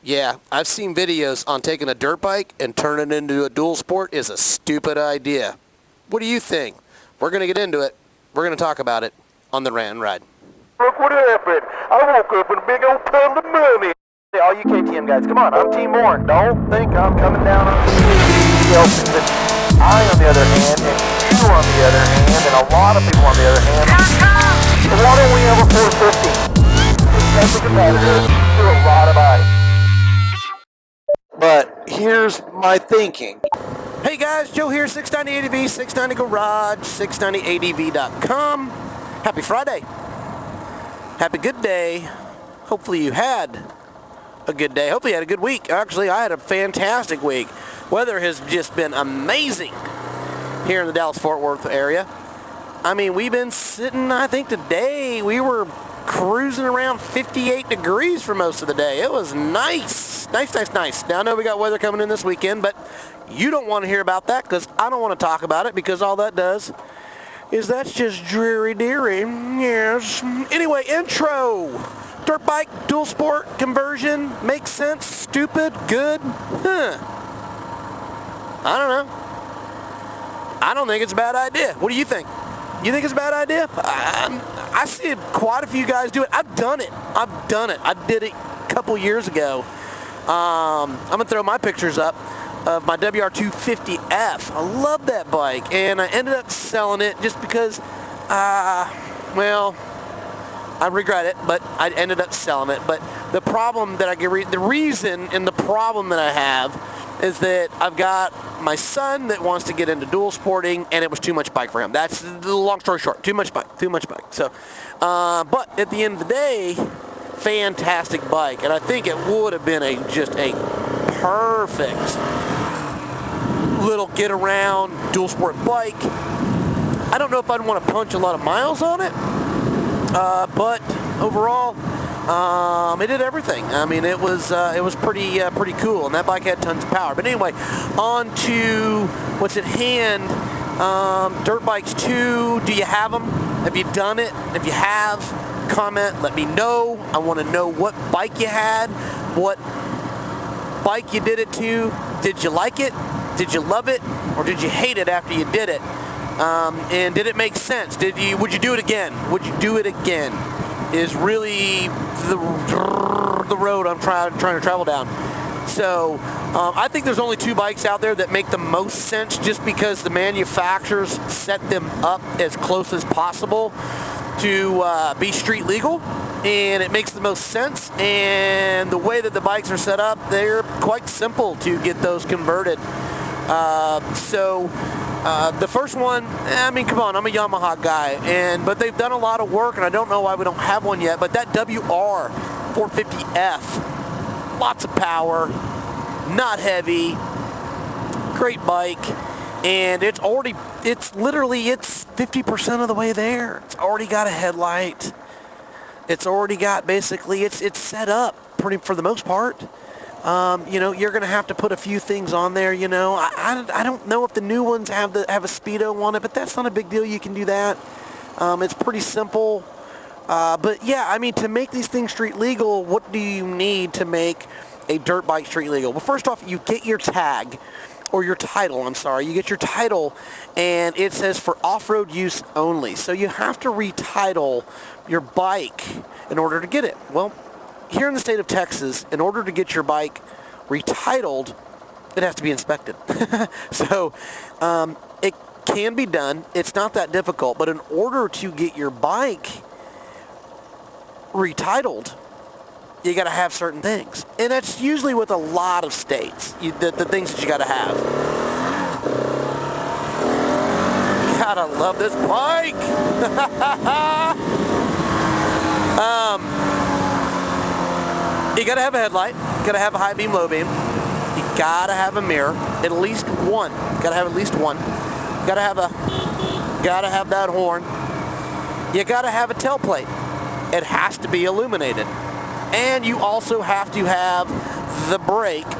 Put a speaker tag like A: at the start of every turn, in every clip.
A: Yeah, I've seen videos on taking a dirt bike and turning it into a dual sport is a stupid idea. What do you think? We're going to get into it. We're going to talk about it on the Rant and Ride.
B: Look what happened. I woke up in a big old pile of money. Hey, all you KTM guys, come on. I'm Team Warren. Don't think I'm coming down on you. I, on the other hand, and you on the other hand, and a lot of people on the other hand, why don't we have a 450? As a competitor, do a lot of bikes.
C: But here's my thinking.
A: Hey guys, Joe here, 690ADV, 690 Garage, 690ADV.com. Happy Friday. Happy good day. Hopefully you had a good day. Hopefully you had a good week. Actually, I had a fantastic week. Weather has just been amazing here in the Dallas-Fort Worth area. I mean, we've been sitting, I think today, we were cruising around 58 degrees for most of the day. It was nice. Nice. Now, I know we got weather coming in this weekend, but you don't want to hear about that because I don't want to talk about it because all that does is that's just dreary. Yes. Anyway, intro. Dirt bike, dual sport, conversion, makes sense, stupid, good? I don't know. I don't think it's a bad idea. What do you think? You think it's a bad idea? I see quite a few guys do it. I've done it. I did it a couple years ago. I'm going to throw my pictures up of my WR250F. I love that bike, and I ended up selling it just because, well, I regret it, but I ended up selling it. But the problem that the reason and the problem that I have is that I've got my son that wants to get into dual sporting, and it was too much bike for him. That's the long story short. Too much bike. So, but at the end of the day, fantastic bike, and I think it would have been just a perfect little get around dual sport bike. I don't know if I'd want to punch a lot of miles on it, but overall, it did everything. I mean, it was pretty cool, and that bike had tons of power. But anyway, on to what's at hand. Dirt bikes 2. Do you have them? Have you done it? If you have, comment. Let me know. I want to know what bike you had, what bike you did it to. Did you like it? Did you love it? Or did you hate it after you did it? And did it make sense? Would you do it again? Would you do it again? Is really the road I'm trying to travel down. So I think there's only 2 bikes out there that make the most sense just because the manufacturers set them up as close as possible to be street legal, and it makes the most sense. And the way that the bikes are set up, they're quite simple to get those converted. The first one, I mean, come on, I'm a Yamaha guy, but they've done a lot of work, and I don't know why we don't have one yet, but that WR450F, lots of power, not heavy, great bike, and it's literally 50% of the way there. It's already got a headlight. It's already got, basically, it's set up for the most part. You're going to have to put a few things on there, I don't know if the new ones have a speedo on it, but that's not a big deal. You can do that. It's pretty simple. But yeah, I mean, to make these things street legal, what do you need to make a dirt bike street legal? Well, first off, you get your tag, or your title, You get your title, and it says for off-road use only. So you have to retitle your bike in order to get it. Well, here in the state of Texas, in order to get your bike retitled, it has to be inspected. So it can be done. It's not that difficult. But in order to get your bike retitled, you got to have certain things. And that's usually with a lot of states, the things that you got to have. God, I love this bike. You gotta have a headlight, you gotta have a high beam, low beam, you gotta have a mirror, at least one, you gotta have that horn, you gotta have a tailplate, it has to be illuminated, and you also have to have the brake,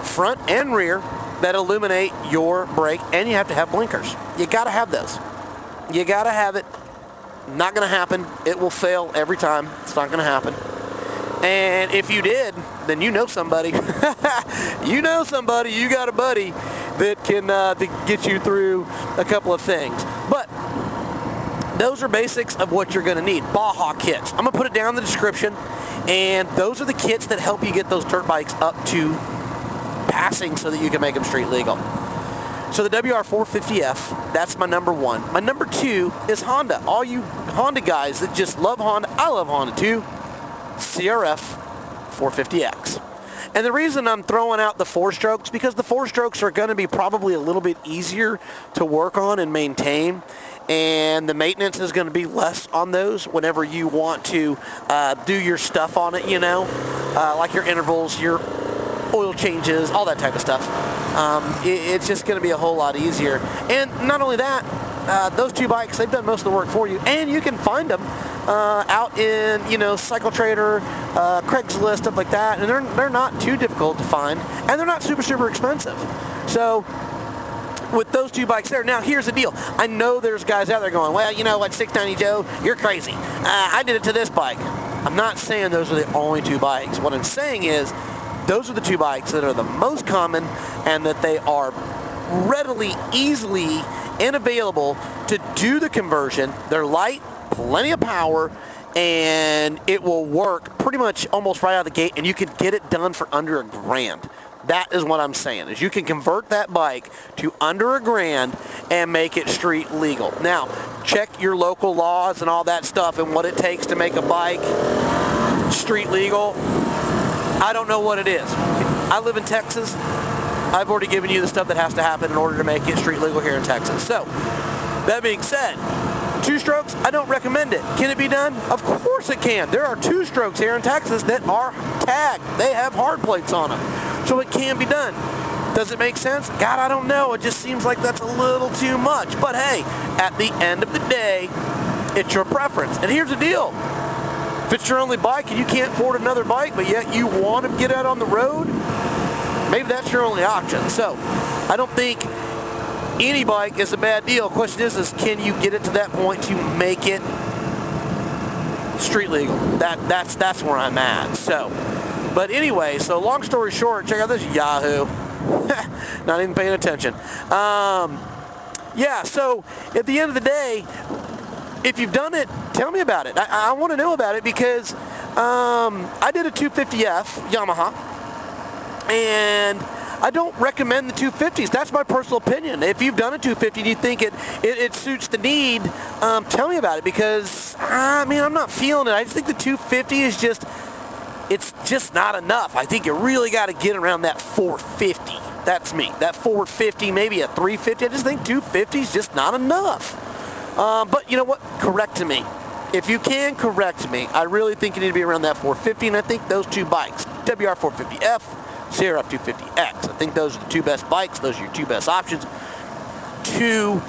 A: front and rear, that illuminate your brake, and you have to have blinkers. You gotta have those. You gotta have it. Not gonna happen. It will fail every time. It's not gonna happen. And if you did, then you know somebody. You know somebody. You got a buddy that can get you through a couple of things. But those are basics of what you're going to need. Baja kits. I'm going to put it down in the description. And those are the kits that help you get those dirt bikes up to passing so that you can make them street legal. So the WR450F, that's my number one. My number two is Honda. All you Honda guys that just love Honda, I love Honda too. CRF 450X. And the reason I'm throwing out the 4-strokes, because the 4-strokes are going to be probably a little bit easier to work on and maintain. And the maintenance is going to be less on those whenever you want to do your stuff on it, you know, like your intervals, your oil changes, all that type of stuff. It's just going to be a whole lot easier. And not only that, those two bikes, they've done most of the work for you, and you can find them out in, you know, Cycle Trader, Craigslist, stuff like that, and they're not too difficult to find, and they're not super expensive. So with those two bikes there, now here's the deal. I know there's guys out there going, well, you know what, 690 Joe, you're crazy. I did it to this bike. I'm not saying those are the only two bikes. What I'm saying is those are the two bikes that are the most common and that they are readily, easily, and available to do the conversion. They're light, plenty of power, and it will work pretty much almost right out of the gate, and you can get it done for under $1,000. That is what I'm saying, is you can convert that bike to under $1,000 and make it street legal. Now, check your local laws and all that stuff and what it takes to make a bike street legal. I don't know what it is. I live in Texas. I've already given you the stuff that has to happen in order to make it street legal here in Texas. So, that being said, 2-strokes, I don't recommend it. Can it be done? Of course it can. There are 2-strokes here in Texas that are tagged. They have hard plates on them. So it can be done. Does it make sense? God, I don't know. It just seems like that's a little too much. But hey, at the end of the day, it's your preference. And here's the deal. If it's your only bike and you can't afford another bike, but yet you want to get out on the road, maybe that's your only option. So I don't think any bike is a bad deal. Question is can you get it to that point to make it street legal? That's where I'm at. So, but anyway, so long story short, check out this Yahoo. Not even paying attention. Yeah, so at the end of the day, if you've done it, tell me about it. I want to know about it because I did a 250F Yamaha, and I don't recommend the 250s. That's my personal opinion. If you've done a 250 and you think it suits the need, tell me about it because, I mean, I'm not feeling it. I just think the 250 is just, it's just not enough. I think you really got to get around that 450. That's me. That 450, maybe a 350. I just think 250 is just not enough. But you know what? Correct me. If you can correct me, I really think you need to be around that 450, and I think those two bikes, WR450F, CRF 250X, I think those are the two best bikes. Those are your two best options to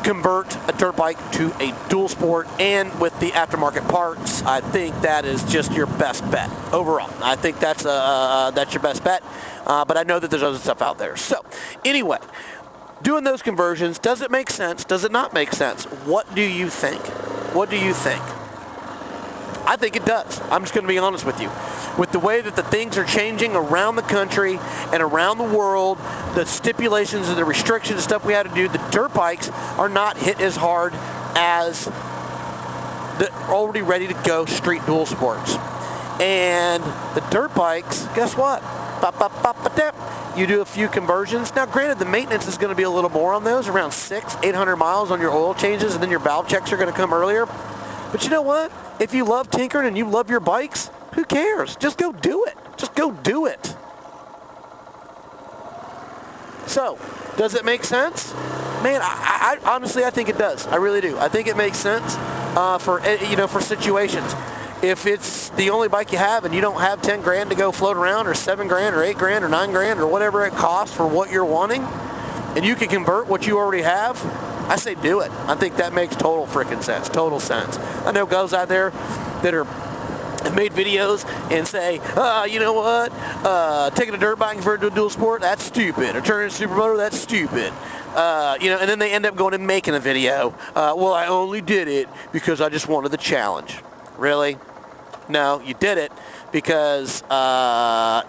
A: convert a dirt bike to a dual sport, and with the aftermarket parts, I think that is just your best bet overall. I think that's your best bet, but I know that there's other stuff out there. So anyway, doing those conversions, does it make sense? Does it not make sense? What do you think? What do you think? I think it does. I'm just going to be honest with you. With the way that the things are changing around the country and around the world, the stipulations and the restrictions and stuff we had to do, the dirt bikes are not hit as hard as the already ready to go street dual sports. And the dirt bikes, guess what? You do a few conversions. Now, granted, the maintenance is going to be a little more on those, around 600-800 miles on your oil changes, and then your valve checks are going to come earlier. But you know what? If you love tinkering and you love your bikes, who cares? Just go do it. Just go do it. So, does it make sense? Man, I honestly, I think it does. I really do. I think it makes sense for situations. If it's the only bike you have and you don't have 10 grand to go float around, or 7 grand or 8 grand or 9 grand or whatever it costs for what you're wanting, and you can convert what you already have, I say do it. I think that makes total freaking sense. Total sense. I know guys out there that have made videos and say, you know what, taking a dirt bike and converting to a dual sport, that's stupid. Or turning a supermoto, that's stupid. And then they end up going and making a video. Well, I only did it because I just wanted the challenge. Really? No, you did it because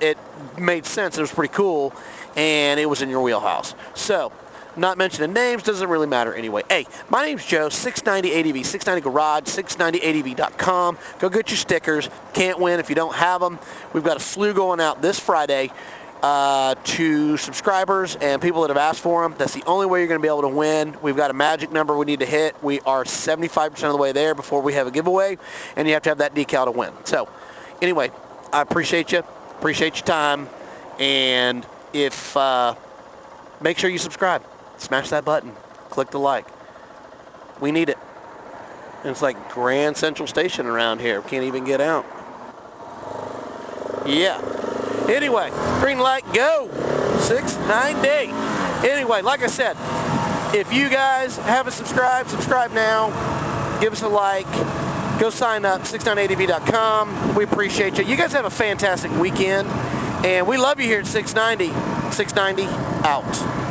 A: it made sense. It was pretty cool, and it was in your wheelhouse. So, not mentioning names doesn't really matter anyway. Hey, my name's Joe, 690 ADV, 690 Garage, 690ADV.com. Go get your stickers. Can't win if you don't have them. We've got a slew going out this Friday to subscribers and people that have asked for them. That's the only way you're going to be able to win. We've got a magic number we need to hit. We are 75% of the way there before we have a giveaway, and you have to have that decal to win. So, anyway, I appreciate you. Appreciate your time. And if make sure you subscribe. Smash that button. Click the like. We need it. And it's like Grand Central Station around here. We can't even get out. Yeah. Anyway, green light, go. 690. Anyway, like I said, if you guys haven't subscribed, subscribe now. Give us a like. Go sign up, 690ADV.com. We appreciate you. You guys have a fantastic weekend. And we love you here at 690. 690 out.